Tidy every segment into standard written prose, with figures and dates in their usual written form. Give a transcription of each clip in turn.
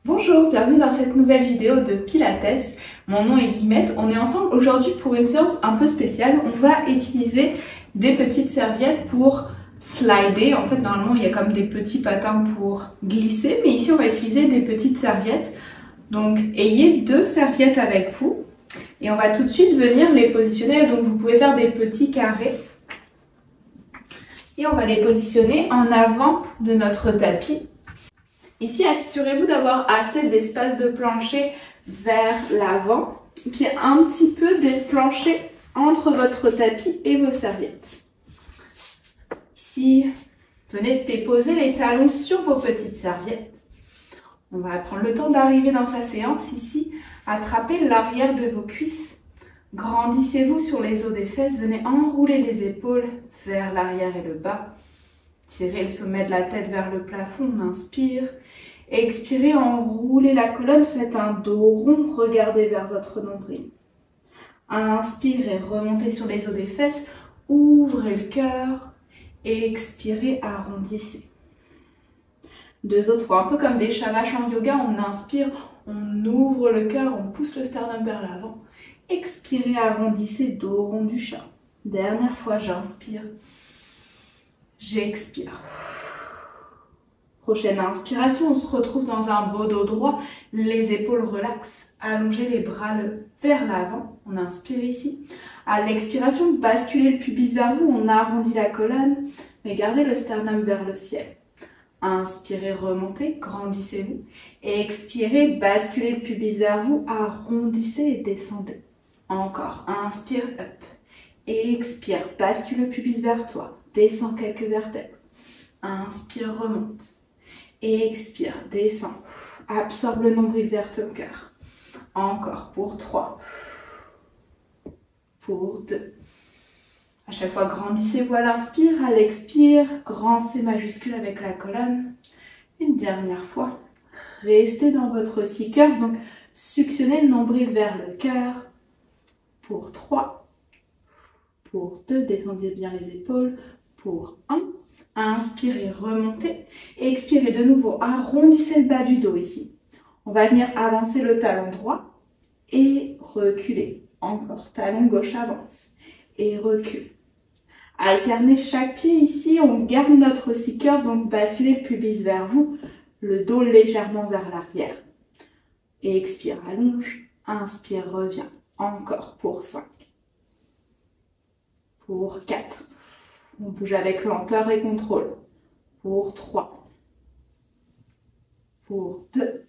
Bonjour, bienvenue dans cette nouvelle vidéo de Pilates. Mon nom est Guillemette. On est ensemble aujourd'hui pour une séance un peu spéciale. On va utiliser des petites serviettes pour slider. En fait, normalement, il y a comme des petits patins pour glisser, mais ici, on va utiliser des petites serviettes. Donc, ayez 2 serviettes avec vous et on va tout de suite venir les positionner. Donc, vous pouvez faire des petits carrés et on va les positionner en avant de notre tapis. Ici, assurez-vous d'avoir assez d'espace de plancher vers l'avant, puis un petit peu de plancher entre votre tapis et vos serviettes. Ici, venez déposer les talons sur vos petites serviettes. On va prendre le temps d'arriver dans sa séance ici. Attrapez l'arrière de vos cuisses. Grandissez-vous sur les os des fesses. Venez enrouler les épaules vers l'arrière et le bas. Tirez le sommet de la tête vers le plafond. On inspire. Expirez, enroulez la colonne. Faites un dos rond. Regardez vers votre nombril. Inspirez, remontez sur les os des fesses. Ouvrez le cœur. Expirez, arrondissez. 2 autres fois, un peu comme des shavash en yoga, on inspire, on ouvre le cœur, on pousse le sternum vers l'avant. Expirez, arrondissez, dos rond du chat. Dernière fois, j'inspire, j'expire. Prochaine inspiration, on se retrouve dans un beau dos droit, les épaules relaxent. Allongez les bras vers l'avant, on inspire ici. À l'expiration, basculez le pubis vers vous, on arrondit la colonne, mais gardez le sternum vers le ciel. Inspirez, remontez, grandissez-vous. Et expirez, basculez le pubis vers vous, arrondissez et descendez. Encore, inspire, up. Et expire, bascule le pubis vers toi, descends quelques vertèbres. Inspire, remonte. Et expire, descends. Absorbe le nombril vers ton cœur. Encore, pour 3. Pour 2. À chaque fois, grandissez-vous à l'inspire, à l'expire, grand C majuscule avec la colonne. Une dernière fois, restez dans votre C-curve, donc suctionnez le nombril vers le cœur. Pour 3, pour 2, détendez bien les épaules. Pour 1, inspirez, remontez. Et expirez de nouveau, arrondissez le bas du dos ici. On va venir avancer le talon droit et reculer. Encore, talon gauche avance et recule. Alternez chaque pied ici, on garde notre C-curve, donc basculez le pubis vers vous, le dos légèrement vers l'arrière. Et expire, allonge, inspire, reviens. Encore pour 5. Pour 4. On bouge avec lenteur et contrôle. Pour 3. Pour 2.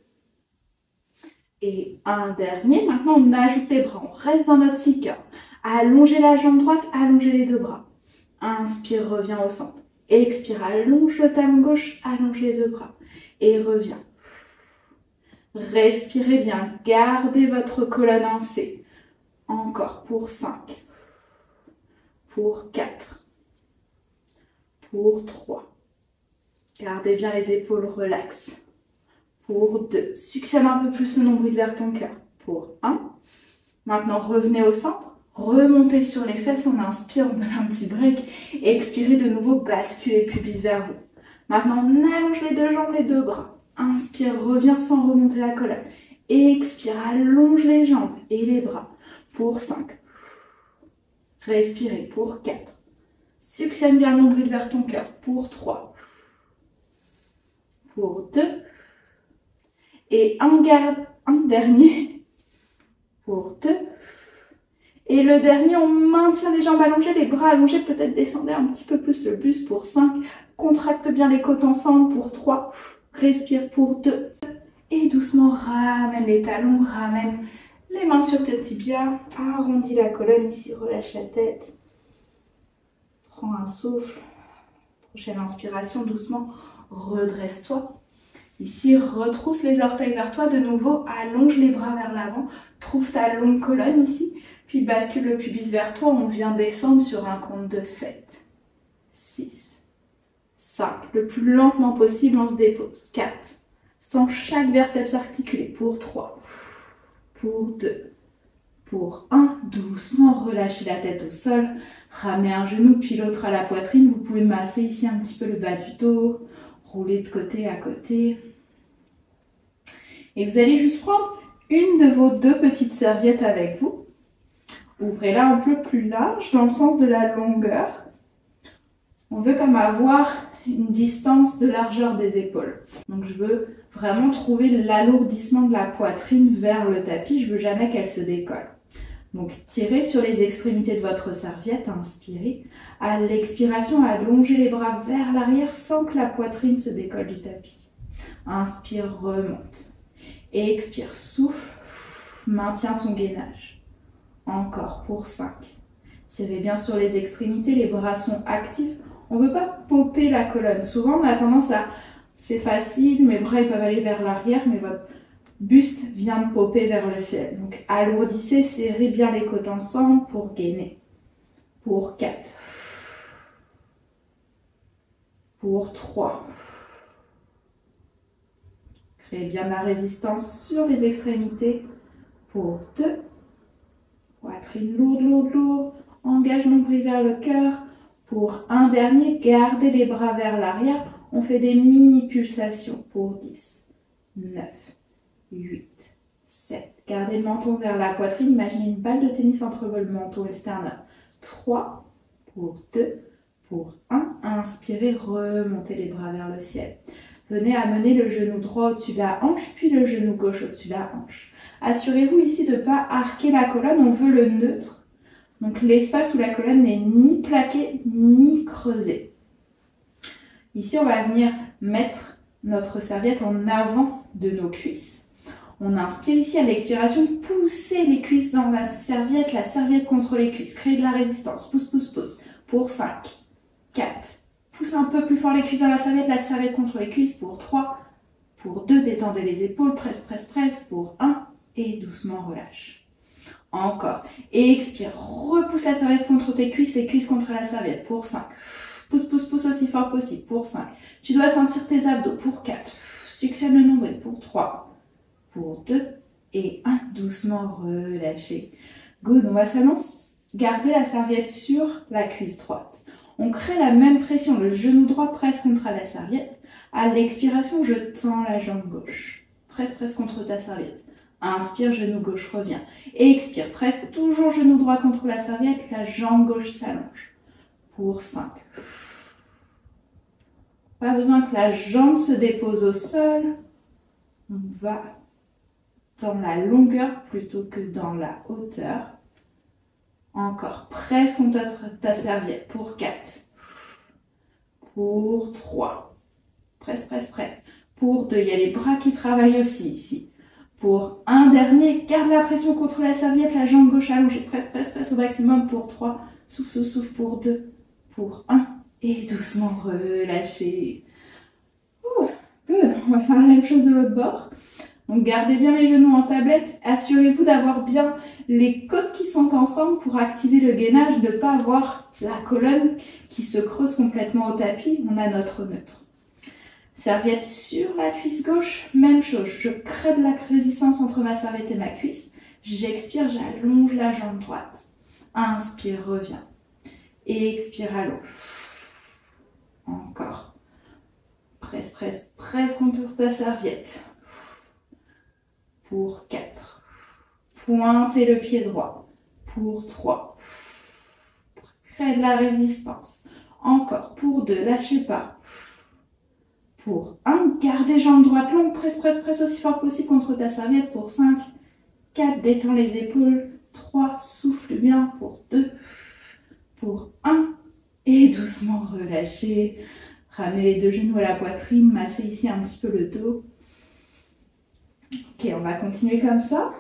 Et un dernier. Maintenant, on ajoute les bras, on reste dans notre C-curve. Allongez la jambe droite, allongez les 2 bras. Inspire, reviens au centre. Expire, allonge le talon gauche, allonge les 2 bras. Et reviens. Respirez bien, gardez votre colonne en C. Encore pour 5. Pour 4. Pour 3. Gardez bien les épaules relaxes. Pour 2. Suctionne un peu plus le nombril vers ton cœur. Pour 1. Maintenant, revenez au centre. Remontez sur les fesses, on inspire, on donne un petit break. Expirez de nouveau, basculez le pubis vers vous. Maintenant, on allonge les 2 jambes, les 2 bras. Inspire, reviens sans remonter la colonne. Expire, allonge les jambes et les bras. Pour 5. Respirez pour 4. Suctionne bien le nombril vers ton cœur. Pour 3. Pour 2. Et un dernier. Pour 2. Et le dernier, on maintient les jambes allongées, les bras allongés, peut-être descendez un petit peu plus le buste pour 5. Contracte bien les côtes ensemble pour 3. Respire pour 2. Et doucement, ramène les talons, ramène les mains sur tes tibias. Arrondis la colonne ici, relâche la tête. Prends un souffle. Prochaine inspiration, doucement, redresse-toi. Ici, retrousse les orteils vers toi. De nouveau, allonge les bras vers l'avant. Trouve ta longue colonne ici. Puis bascule le pubis vers toi, on vient descendre sur un compte de 7, 6, 5. Le plus lentement possible, on se dépose. 4. Sans chaque vertèbre s'articuler. Pour 3. Pour 2. Pour 1. Doucement, relâchez la tête au sol. Ramenez un genou puis l'autre à la poitrine. Vous pouvez masser ici un petit peu le bas du dos. Rouler de côté à côté. Et vous allez juste prendre une de vos deux petites serviettes avec vous. Ouvrez-la un peu plus large dans le sens de la longueur. On veut comme avoir une distance de largeur des épaules. Donc je veux vraiment trouver l'alourdissement de la poitrine vers le tapis. Je veux jamais qu'elle se décolle. Donc tirez sur les extrémités de votre serviette, inspirez. À l'expiration, allongez les bras vers l'arrière sans que la poitrine se décolle du tapis. Inspire, remonte. Et expire, souffle, maintiens ton gainage. Encore pour 5. Tirez bien sur les extrémités, les bras sont actifs. On ne veut pas popper la colonne. Souvent, on a tendance à... C'est facile, mes bras ils peuvent aller vers l'arrière, mais votre buste vient de popper vers le ciel. Donc, alourdissez, serrez bien les côtes ensemble pour gainer. Pour 4. Pour 3. Créez bien de la résistance sur les extrémités. Pour 2. Poitrine lourde, lourde, lourde. Engage nombril vers le cœur. Pour un dernier, gardez les bras vers l'arrière. On fait des mini pulsations pour 10, 9, 8, 7. Gardez le menton vers la poitrine. Imaginez une balle de tennis entre le menton et le sternum. 3, pour 2, pour 1. Inspirez, remontez les bras vers le ciel. Venez amener le genou droit au-dessus de la hanche, puis le genou gauche au-dessus de la hanche. Assurez-vous ici de ne pas arquer la colonne, on veut le neutre. Donc l'espace où la colonne n'est ni plaquée ni creusée. Ici, on va venir mettre notre serviette en avant de nos cuisses. On inspire ici à l'expiration, poussez les cuisses dans la serviette contre les cuisses. Créez de la résistance, pousse, pousse, pousse. Pour 5, 4. Pousse un peu plus fort les cuisses dans la serviette contre les cuisses. Pour 3, pour 2, détendez les épaules, presse, presse, presse. Pour 1, et doucement relâche. Encore. Et expire. Repousse la serviette contre tes cuisses, les cuisses contre la serviette. Pour 5. Pousse, pousse, pousse aussi fort possible. Pour 5. Tu dois sentir tes abdos. Pour 4. Suctionne le nombril. Pour 3. Pour 2. Et 1. Doucement relâcher. Good. On va seulement garder la serviette sur la cuisse droite. On crée la même pression. Le genou droit presse contre la serviette. À l'expiration, je tends la jambe gauche. Presse, presse contre ta serviette. Inspire, genou gauche revient. Et expire, presse toujours genou droit contre la serviette, la jambe gauche s'allonge. Pour 5. Pas besoin que la jambe se dépose au sol. On va dans la longueur plutôt que dans la hauteur. Encore, presse contre ta serviette. Pour 4. Pour 3. Presse, presse, presse. Pour 2, il y a les bras qui travaillent aussi ici. Pour un dernier, garde la pression contre la serviette, la jambe gauche allongée, presse, presse, presse au maximum. Pour 3, souffle, souffle, souffle. Pour 2, pour 1, et doucement relâchez. Good. On va faire la même chose de l'autre bord. Donc gardez bien les genoux en tablette, assurez-vous d'avoir bien les côtes qui sont ensemble pour activer le gainage, de ne pas avoir la colonne qui se creuse complètement au tapis. On a notre neutre. Serviette sur la cuisse gauche, même chose. Je crée de la résistance entre ma serviette et ma cuisse. J'expire, j'allonge la jambe droite. Inspire, reviens. Et expire, allonge. Encore. Presse, presse, presse contre ta serviette. Pour 4. Pointez le pied droit. Pour 3. Crée de la résistance. Encore. Pour 2, lâchez pas. Pour 1, gardez jambes droite longue, presse, presse, presse aussi fort possible contre ta serviette. Pour 5, 4, détends les épaules. 3, souffle bien. Pour 2, pour 1, et doucement relâchez. Ramenez les deux genoux à la poitrine, massez ici un petit peu le dos. Ok, on va continuer comme ça.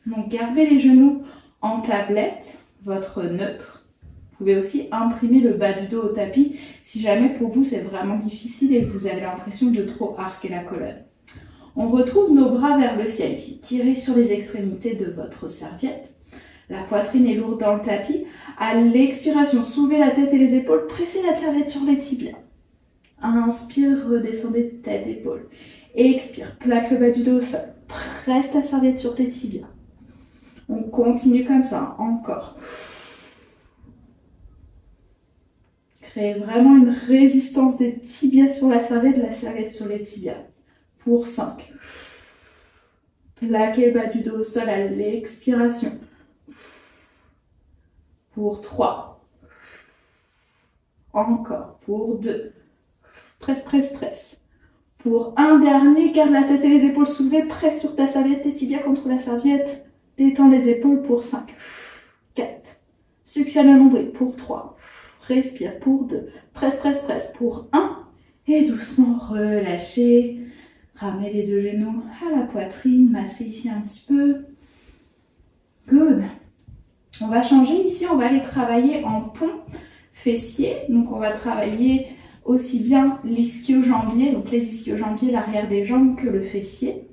Donc gardez les genoux en tablette, votre neutre. Vous pouvez aussi imprimer le bas du dos au tapis si jamais pour vous c'est vraiment difficile et que vous avez l'impression de trop arquer la colonne. On retrouve nos bras vers le ciel ici. Tirez sur les extrémités de votre serviette. La poitrine est lourde dans le tapis. À l'expiration, soulevez la tête et les épaules. Pressez la serviette sur les tibias. Inspire, redescendez tête, épaules. Expire, plaque le bas du dos au sol. Presse ta serviette sur tes tibias. On continue comme ça, encore. Créez vraiment une résistance des tibias sur la serviette sur les tibias. Pour 5. Plaquez le bas du dos au sol à l'expiration. Pour 3. Encore. Pour 2. Presse, presse, presse. Pour un dernier, garde la tête et les épaules soulevées. Presse sur ta serviette, tes tibias contre la serviette. Détends les épaules pour 5. 4. Suctionne le nombril pour 3. Respire pour 2. Presse, presse, presse pour 1. Et doucement relâchez. Ramenez les deux genoux à la poitrine. Massez ici un petit peu. Good. On va changer ici. On va aller travailler en pont fessier. Donc on va travailler aussi bien l'ischio-jambier, donc les ischio-jambiers, l'arrière des jambes, que le fessier.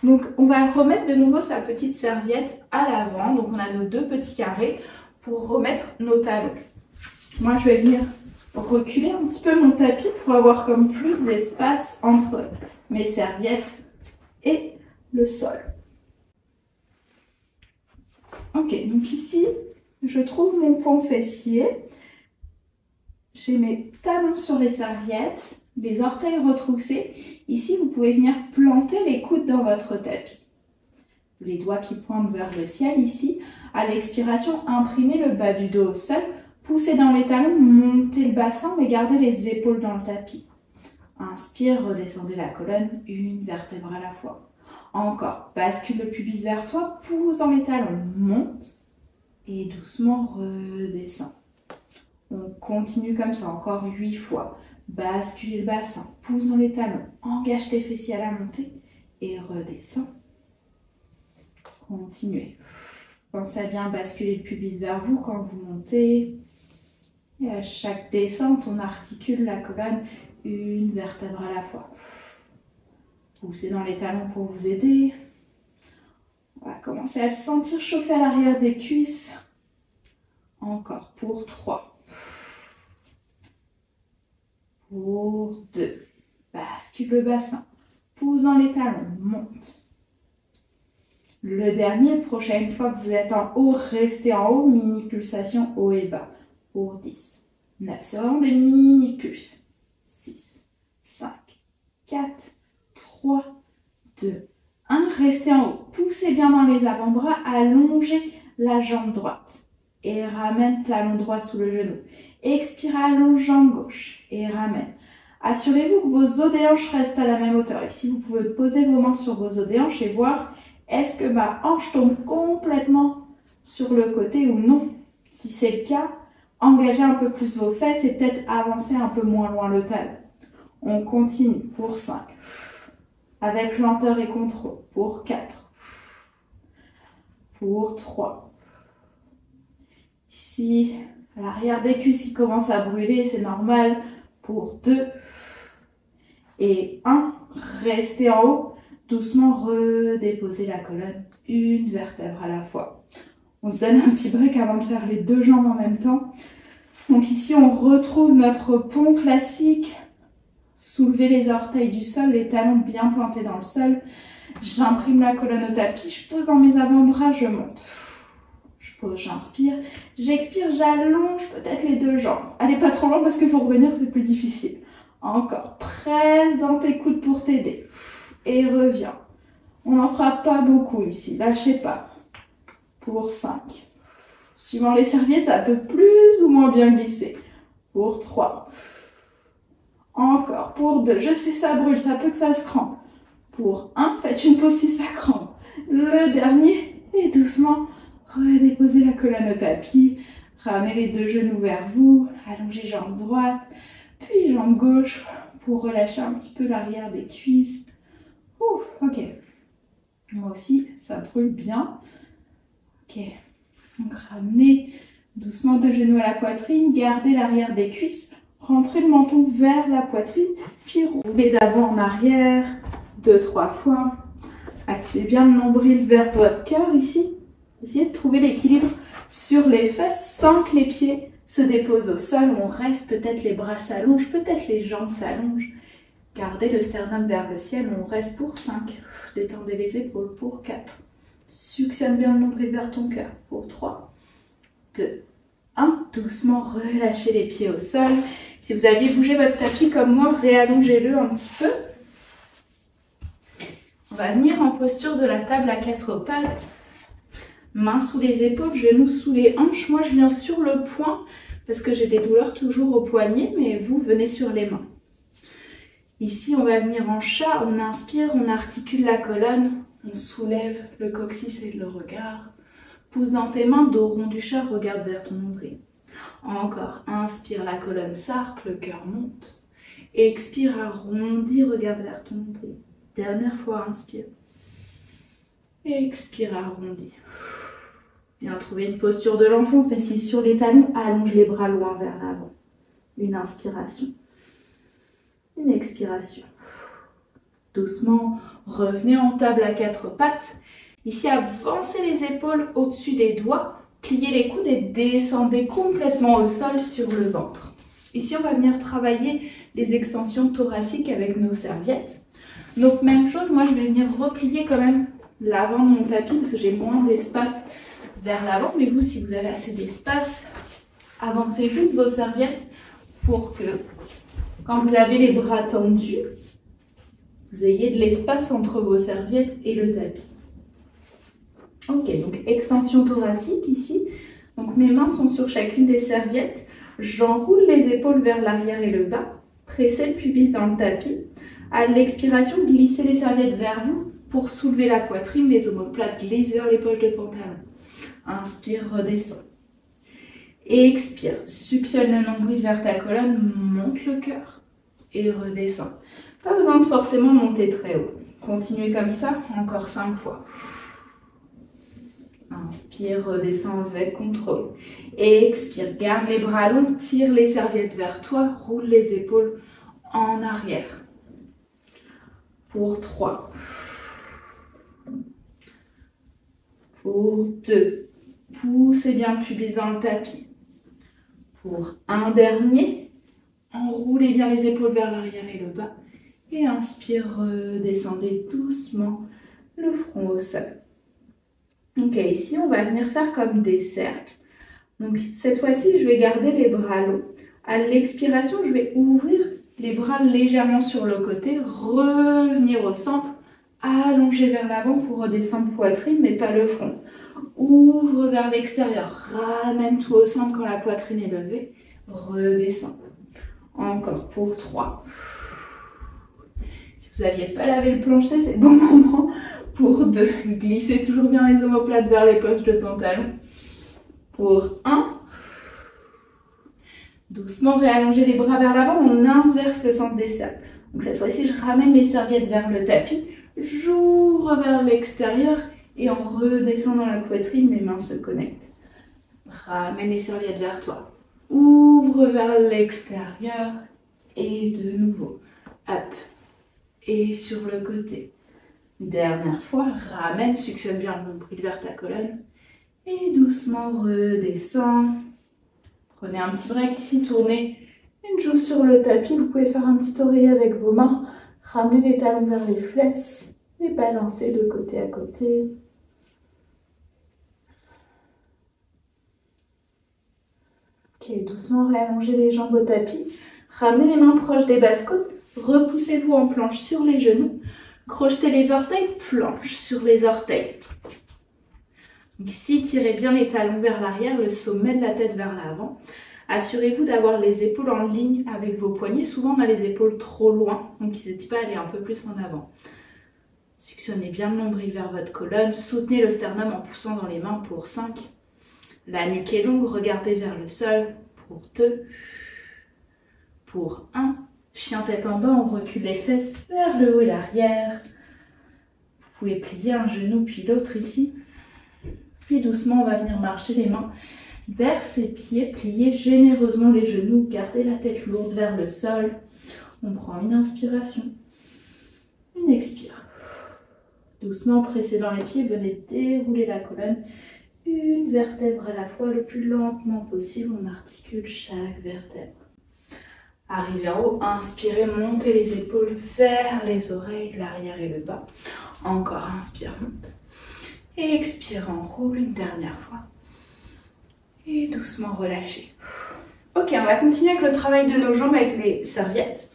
Donc on va remettre de nouveau sa petite serviette à l'avant. Donc on a nos deux petits carrés pour remettre nos talons. Moi je vais venir reculer un petit peu mon tapis pour avoir comme plus d'espace entre mes serviettes et le sol. Ok, donc ici je trouve mon pont fessier. J'ai mes talons sur les serviettes, les orteils retroussés. Ici, vous pouvez venir planter les coudes dans votre tapis. Les doigts qui pointent vers le ciel ici. À l'expiration, imprimez le bas du dos au sol. Poussez dans les talons, montez le bassin, mais gardez les épaules dans le tapis. Inspire, redescendez la colonne, une vertèbre à la fois. Encore, bascule le pubis vers toi, pousse dans les talons, monte et doucement redescend. On continue comme ça, encore 8 fois. Bascule le bassin, pousse dans les talons, engage tes fessiers à la montée et redescends. Continuez. Pensez à bien basculer le pubis vers vous quand vous montez. Et à chaque descente, on articule la colonne, une vertèbre à la fois. Poussez dans les talons pour vous aider. On va commencer à le sentir chauffer à l'arrière des cuisses. Encore pour 3. Pour 2. Bascule le bassin. Pousse dans les talons. Monte. Le dernier, prochaine fois que vous êtes en haut, restez en haut. Mini pulsation haut et bas. Pour 10. 9. C'est vraiment des mini pulses. 6. 5. 4. 3. 2. 1. Restez en haut. Poussez bien dans les avant-bras. Allongez la jambe droite. Et ramène talon droit sous le genou. Expirez, allonge jambe gauche et ramène. Assurez-vous que vos os des hanches restent à la même hauteur. Ici, vous pouvez poser vos mains sur vos os des hanches et voir est-ce que ma hanche tombe complètement sur le côté ou non. Si c'est le cas, engagez un peu plus vos fesses et peut-être avancez un peu moins loin le talon. On continue pour 5. Avec lenteur et contrôle. Pour 4. Pour 3. Ici, à l'arrière des cuisses qui commencent à brûler, c'est normal. Pour 2 et 1. Restez en haut. Doucement redéposez la colonne, une vertèbre à la fois. On se donne un petit break avant de faire les deux jambes en même temps. Donc ici, on retrouve notre pont classique. Soulevez les orteils du sol, les talons bien plantés dans le sol. J'imprime la colonne au tapis, je pose dans mes avant-bras, je monte. Je pose, j'inspire, j'expire, j'allonge peut-être les deux jambes. Allez pas trop loin parce que pour revenir c'est plus difficile. Encore, presse dans tes coudes pour t'aider. Et reviens. On n'en fera pas beaucoup ici, lâchez pas. Pour 5. Suivant les serviettes, ça peut plus ou moins bien glisser. Pour 3. Encore, pour 2. Je sais ça brûle, ça peut que ça se crampe. Pour 1, faites une pause si ça crampe. Le dernier, et doucement, redéposez la colonne au tapis. Ramenez les deux genoux vers vous. Allongez jambe droite, puis jambe gauche pour relâcher un petit peu l'arrière des cuisses. Ouf, ok. Moi aussi, ça brûle bien. Ok. Donc ramenez doucement deux genoux à la poitrine. Gardez l'arrière des cuisses. Rentrez le menton vers la poitrine. Puis roulez d'avant en arrière. 2-3 fois. Activez bien le nombril vers votre cœur ici. Essayez de trouver l'équilibre sur les fesses sans que les pieds se déposent au sol. On reste, peut-être les bras s'allongent, peut-être les jambes s'allongent. Gardez le sternum vers le ciel, on reste pour 5. Détendez les épaules pour 4. Suctionne bien le nombril vers ton cœur pour 3, 2, 1. Doucement relâchez les pieds au sol. Si vous aviez bougé votre tapis comme moi, réallongez-le un petit peu. On va venir en posture de la table à 4 pattes. Mains sous les épaules, genoux sous les hanches. Moi, je viens sur le poing parce que j'ai des douleurs toujours au poignet, mais vous venez sur les mains. Ici, on va venir en chat. On inspire, on articule la colonne. On soulève le coccyx et le regard. Pousse dans tes mains, dos rond du chat, regarde vers ton nombril. Encore, inspire, la colonne s'arc, le cœur monte. Expire, arrondis, regarde vers ton nombril. Dernière fois, inspire. Expire, arrondis. Bien trouver une posture de l'enfant, fessiers sur les talons, allonge les bras loin vers l'avant. Une inspiration. Une expiration. Doucement, revenez en table à 4 pattes. Ici, avancez les épaules au-dessus des doigts, pliez les coudes et descendez complètement au sol sur le ventre. Ici, on va venir travailler les extensions thoraciques avec nos serviettes. Donc, même chose, moi, je vais venir replier quand même l'avant de mon tapis parce que j'ai moins d'espace vers l'avant. Mais vous, si vous avez assez d'espace, avancez juste vos serviettes pour que, quand vous avez les bras tendus, vous ayez de l'espace entre vos serviettes et le tapis. Ok, donc extension thoracique ici. Donc mes mains sont sur chacune des serviettes. J'enroule les épaules vers l'arrière et le bas. Pressez le pubis dans le tapis. À l'expiration, glissez les serviettes vers vous pour soulever la poitrine. Les omoplates glissent vers les poches de pantalon. Inspire, redescends. Expire, suctionne le nombril vers ta colonne, monte le cœur et redescends. Pas besoin de forcément monter très haut. Continuez comme ça, encore 5 fois. Inspire, redescends avec contrôle. Et expire, garde les bras longs, tire les serviettes vers toi, roule les épaules en arrière. Pour 3. Pour 2. Poussez bien le pubis dans le tapis. Pour un dernier, enroulez bien les épaules vers l'arrière et le bas. Et inspire, redescendez doucement le front au sol. Ok, ici, on va venir faire comme des cercles. Donc, cette fois-ci, je vais garder les bras longs. À l'expiration, je vais ouvrir les bras légèrement sur le côté, revenir au centre, allonger vers l'avant pour redescendre poitrine, mais pas le front. Ouvre vers l'extérieur, ramène tout au centre quand la poitrine est levée, redescends. Encore pour 3. Si vous n'aviez pas lavé le plancher, c'est le bon moment. Pour 2, glissez toujours bien les omoplates vers les poches de pantalon. Pour 1, doucement réallongez les bras vers l'avant, on inverse le sens des cercles. Donc cette fois-ci, je ramène les serviettes vers le tapis, j'ouvre vers l'extérieur et en redescendant la poitrine, mes mains se connectent. Ramène les serviettes vers toi, ouvre vers l'extérieur et de nouveau, hop, et sur le côté. Dernière fois, ramène, suctionne bien le nombril vers ta colonne et doucement redescends. Prenez un petit break ici, tournez une joue sur le tapis. Vous pouvez faire un petit oreiller avec vos mains, ramenez les talons vers les fesses et balancez de côté à côté. Ok, doucement réallongez les jambes au tapis. Ramenez les mains proches des basses-côtes, repoussez-vous en planche sur les genoux. Crochetez les orteils, planche sur les orteils. Donc ici, tirez bien les talons vers l'arrière, le sommet de la tête vers l'avant. Assurez-vous d'avoir les épaules en ligne avec vos poignets. Souvent, on a les épaules trop loin, donc n'hésitez pas à aller un peu plus en avant. Suctionnez bien le nombril vers votre colonne. Soutenez le sternum en poussant dans les mains pour 5. La nuque est longue, regardez vers le sol pour 2. Pour 1. Chien tête en bas, on recule les fesses vers le haut et l'arrière. Vous pouvez plier un genou puis l'autre ici. Puis doucement, on va venir marcher les mains vers ses pieds. Pliez généreusement les genoux. Gardez la tête lourde vers le sol. On prend une inspiration. Une expire. Doucement, pressez dans les pieds. Venez dérouler la colonne. Une vertèbre à la fois, le plus lentement possible. On articule chaque vertèbre. Arrivez en haut, inspirez, montez les épaules vers les oreilles, l'arrière et le bas. Encore, inspire, monte. Et expire, enroule une dernière fois. Et doucement relâchez. Ok, on va continuer avec le travail de nos jambes avec les serviettes.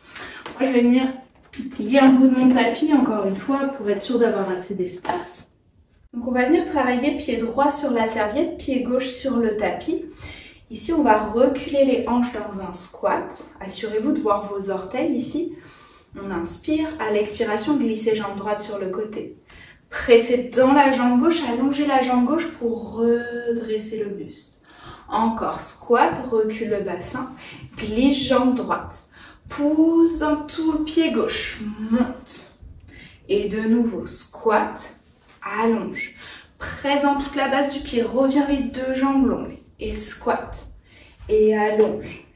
Moi, je vais venir Plier un peu de mon tapis, encore une fois, pour être sûr d'avoir assez d'espace. Donc on va venir travailler pied droit sur la serviette, pied gauche sur le tapis. Ici, on va reculer les hanches dans un squat. Assurez-vous de voir vos orteils ici. On inspire. À l'expiration, glissez jambe droite sur le côté. Pressez dans la jambe gauche, allongez la jambe gauche pour redresser le buste. Encore squat, recule le bassin, glisse jambe droite. Pousse dans tout le pied gauche, monte. Et de nouveau, squat, allonge. Presse dans toute la base du pied, reviens les deux jambes longues. Et squat, et allonge,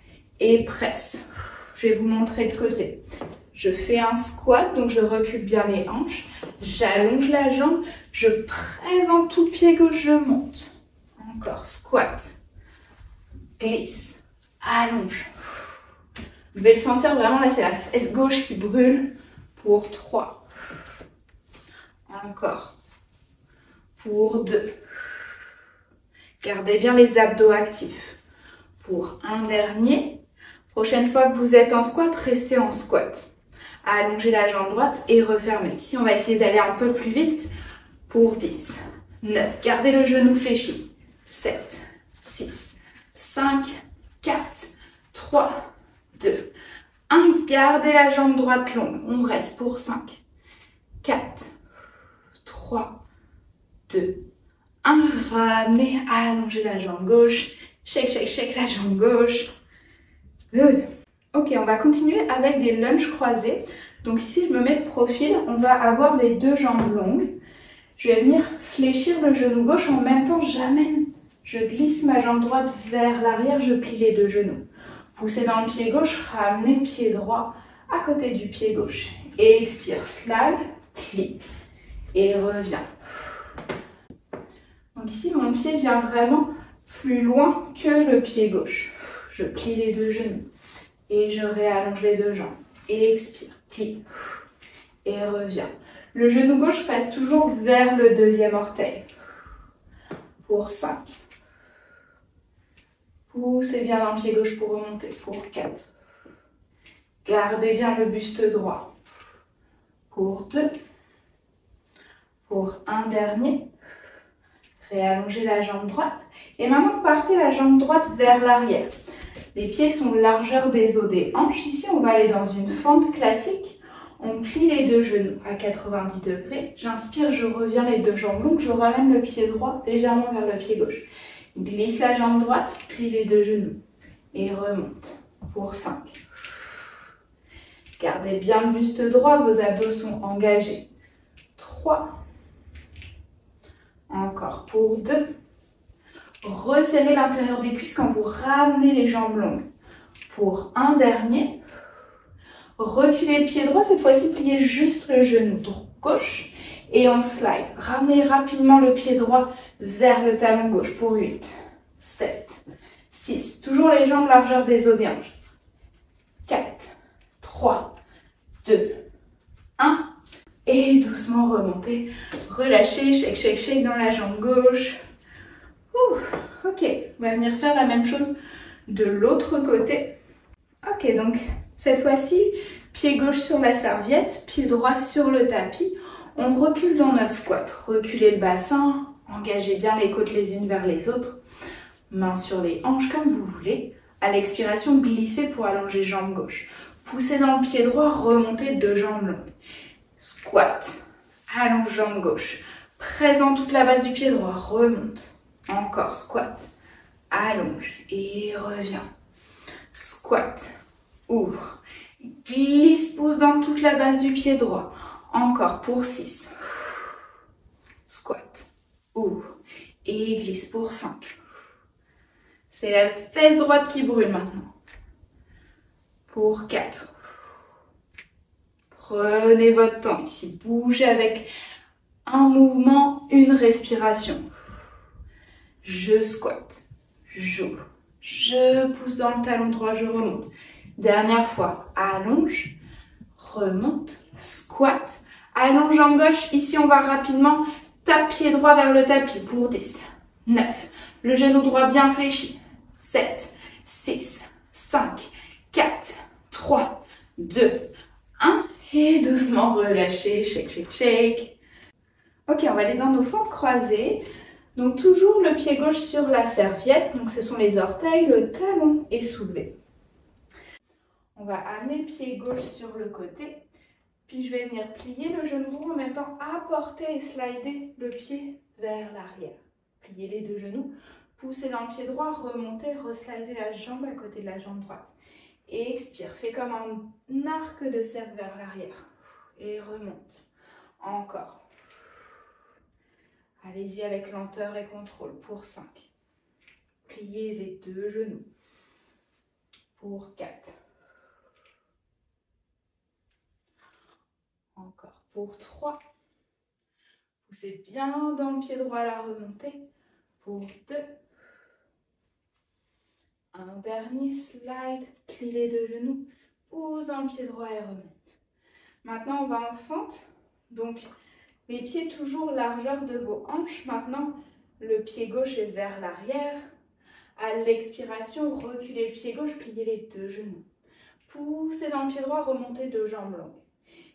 et presse. Je vais vous montrer de côté. Je fais un squat, donc je recule bien les hanches. J'allonge la jambe, je presse dans tout le pied gauche, je monte. Encore, squat, glisse, allonge. Vous devez le sentir vraiment, là c'est la fesse gauche qui brûle. Pour 3. Encore. Pour 2. Gardez bien les abdos actifs. Pour un dernier. Prochaine fois que vous êtes en squat, restez en squat. Allongez la jambe droite et refermez. Ici, on va essayer d'aller un peu plus vite. Pour 10, 9. Gardez le genou fléchi. 7, 6, 5, 4, 3, 2, 1. Gardez la jambe droite longue. On reste pour 5, 4, 3, 2, 1. Ramenez, allongez la jambe gauche. Shake, shake, shake la jambe gauche. Good. Ok, on va continuer avec des lunges croisés. Donc ici, je me mets de profil. On va avoir les deux jambes longues. Je vais venir fléchir le genou gauche. En même temps, je glisse ma jambe droite vers l'arrière. Je plie les deux genoux. Poussez dans le pied gauche. Ramenez le pied droit à côté du pied gauche. Et expire, slide, plie. Et reviens. Donc ici, mon pied vient vraiment plus loin que le pied gauche. Je plie les deux genoux. Et je réallonge les deux jambes. Et expire, plie. Et reviens. Le genou gauche reste toujours vers le deuxième orteil. Pour 5. Poussez bien dans le pied gauche pour remonter. Pour 4. Gardez bien le buste droit. Pour 2. Pour un dernier. Réallongez la jambe droite. Et maintenant, partez la jambe droite vers l'arrière. Les pieds sont largeur des os des hanches. Ici, on va aller dans une fente classique. On plie les deux genoux à 90 degrés. J'inspire, je reviens les deux jambes longues. Je ramène le pied droit légèrement vers le pied gauche. Glisse la jambe droite, plie les deux genoux. Et remonte pour 5. Gardez bien le buste droit, vos abdos sont engagés. 3. Encore pour 2. Resserrez l'intérieur des cuisses quand vous ramenez les jambes longues. Pour un dernier. Reculez le pied droit, cette fois-ci pliez juste le genou gauche et on slide. Ramenez rapidement le pied droit vers le talon gauche pour 8, 7, 6. Toujours les jambes largeur des os des hanches. 4, 3, 2, 1. Et doucement remontez. Relâchez, shake, shake, shake dans la jambe gauche. Ok, on va venir faire la même chose de l'autre côté. Ok, donc cette fois-ci, pied gauche sur la serviette, pied droit sur le tapis. On recule dans notre squat. Reculez le bassin, engagez bien les côtes les unes vers les autres. Mains sur les hanches comme vous voulez. À l'expiration, glissez pour allonger jambe gauche. Poussez dans le pied droit, remontez deux jambes longues. Squat, allonge jambe gauche. Presse dans toute la base du pied droit, remonte. Encore, squat, allonge et reviens. Squat, ouvre, glisse, pousse dans toute la base du pied droit. Encore pour 6. Squat, ouvre et glisse pour 5. C'est la fesse droite qui brûle maintenant. Pour 4. Prenez votre temps ici. Bougez avec un mouvement, une respiration. Je squatte, j'ouvre, je pousse dans le talon droit, je remonte. Dernière fois, allonge, remonte, squat, allonge jambe gauche. Ici, on va rapidement tape pied droit vers le tapis pour 10, 9. Le genou droit bien fléchi. 7, 6, 5, 4, 3, 2, 1. Et doucement relâchez, shake, shake, shake. Ok, on va aller dans nos fentes croisées. Donc toujours le pied gauche sur la serviette, donc ce sont les orteils, le talon est soulevé. On va amener le pied gauche sur le côté, puis je vais venir plier le genou droit en même temps, apporter et slider le pied vers l'arrière. Plier les deux genoux, pousser dans le pied droit, remonter, reslider la jambe à côté de la jambe droite. Et expire, fais comme un arc de cercle vers l'arrière. Et remonte. Encore. Allez-y avec lenteur et contrôle pour 5. Pliez les deux genoux. Pour 4. Encore pour 3. Poussez bien dans le pied droit à la remontée. Pour 2. Un dernier slide. Plie les deux genoux. Pousse dans le pied droit et remonte. Maintenant, on va en fente. Donc, les pieds toujours largeur de vos hanches. Maintenant, le pied gauche est vers l'arrière. À l'expiration, reculez le pied gauche, pliez les deux genoux. Poussez dans le pied droit, remontez deux jambes longues.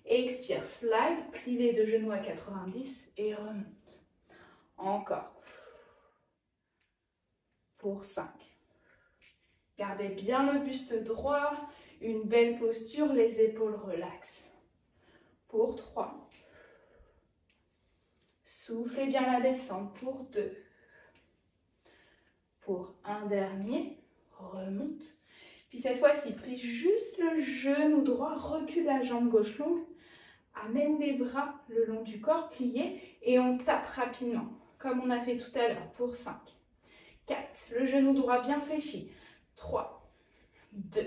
Expire, slide, plie les deux genoux à 90 et remonte. Encore. Pour 5. Gardez bien le buste droit, une belle posture, les épaules relaxent. Pour 3. Soufflez bien la descente pour 2. Pour un dernier, remonte. Puis cette fois-ci, plie juste le genou droit, recule la jambe gauche longue, amène les bras le long du corps, plié, et on tape rapidement, comme on a fait tout à l'heure, pour 5. 4, le genou droit bien fléchi. 3, 2,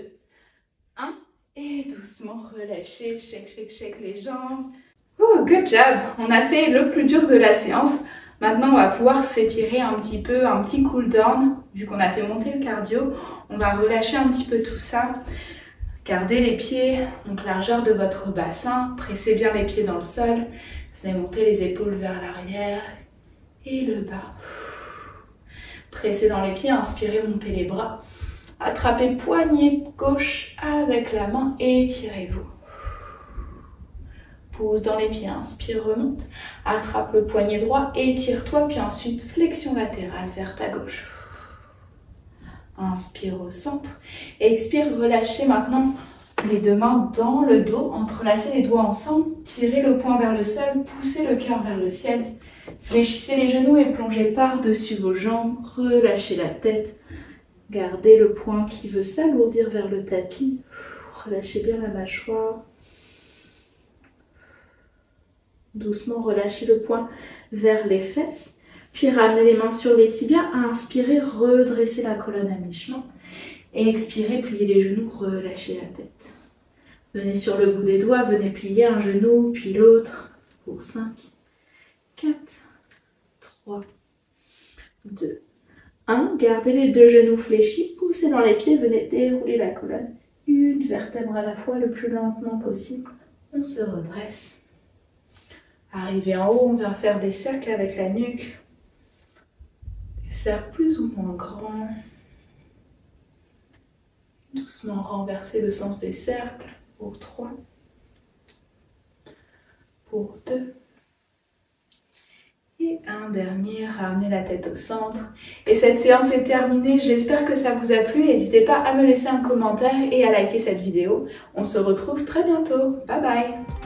1, et doucement relâchez, shake, shake, shake les jambes. Oh, good job! On a fait le plus dur de la séance. Maintenant, on va pouvoir s'étirer un petit peu, un petit cool down. Vu qu'on a fait monter le cardio, on va relâcher un petit peu tout ça. Gardez les pieds, donc largeur de votre bassin. Pressez bien les pieds dans le sol. Venez monter les épaules vers l'arrière et le bas. Pressez dans les pieds, inspirez, montez les bras. Attrapez poignet gauche avec la main et étirez-vous. Pousse dans les pieds, inspire, remonte. Attrape le poignet droit, étire-toi, puis ensuite flexion latérale vers ta gauche. Inspire au centre. Expire, relâchez maintenant les deux mains dans le dos. Entrelacez les doigts ensemble. Tirez le poing vers le sol, poussez le cœur vers le ciel. Fléchissez les genoux et plongez par-dessus vos jambes. Relâchez la tête. Gardez le poing qui veut s'alourdir vers le tapis. Relâchez bien la mâchoire. Doucement, relâchez le poing vers les fesses. Puis ramenez les mains sur les tibias. Inspirez, redressez la colonne à mi-chemin. Et expirez, pliez les genoux, relâchez la tête. Venez sur le bout des doigts, venez plier un genou, puis l'autre. Pour 5, 4, 3, 2, 1. Gardez les deux genoux fléchis, poussez dans les pieds, venez dérouler la colonne. Une vertèbre à la fois, le plus lentement possible. On se redresse. Arrivé en haut, on vient faire des cercles avec la nuque. Des cercles plus ou moins grands. Doucement renverser le sens des cercles. Pour 3. Pour 2. Et un dernier, ramenez la tête au centre. Et cette séance est terminée. J'espère que ça vous a plu. N'hésitez pas à me laisser un commentaire et à liker cette vidéo. On se retrouve très bientôt. Bye bye!